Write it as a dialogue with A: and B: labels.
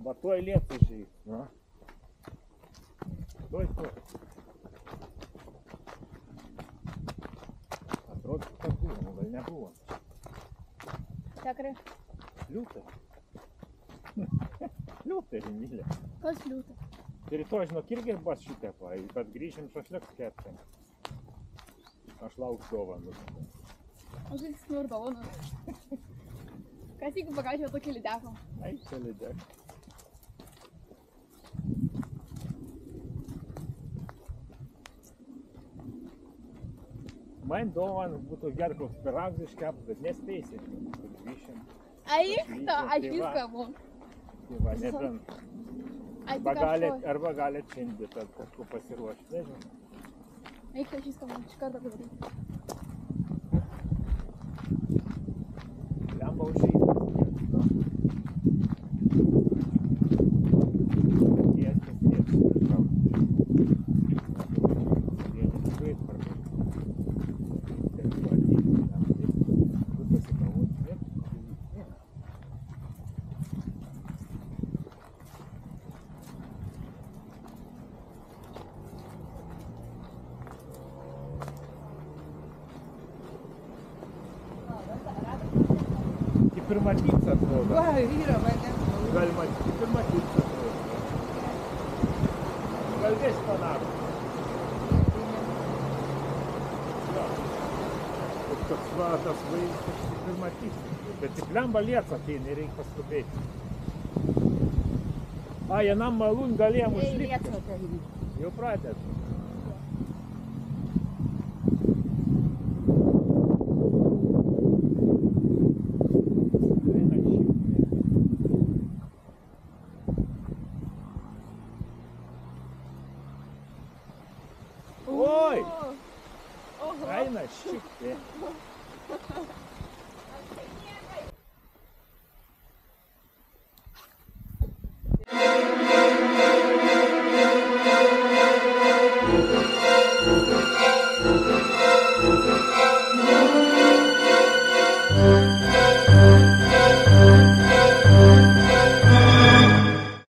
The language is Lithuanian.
A: Va tuoj lietus žyg. Na. Tuoj. Atrodo, kad buvo, gal nebuvo.
B: Tikrai.
A: Liūtai. Liūtai, Emilė.
B: Kas liūtai?
A: Ir rytoj, žinok, irgi bus šitepa, kad grįšim šašliuks kepsim. Aš lauksiu dovanų.
B: Aš tik noriu dovanų. Kas jeigu pagaučiau tokį lydeką?
A: Ai, čia lydeką. Man dovanas būtų gerai koks pyragas iškept, bet nespėsit. Grįšim.
B: Eik, aš viską moku.
A: Tai va, nebent. Arba galit šiandien kažko pasiruošti, nežinau.
B: Eik, aš viską moku, iš karto padaryti.
A: Lemba užėjti. Pirma pizza atrodo.
C: Va, yra, va, ne.
A: Galima pirma pizza atrodo. Gal vės panašu. Ja. Toks va, tas vaizdas pirma pizza. Bet tik lemba liets ateina ir reikia paskubėti. A, vienam malūn galėjom užlipti. Jau pradėt. Oi! Eina šikti.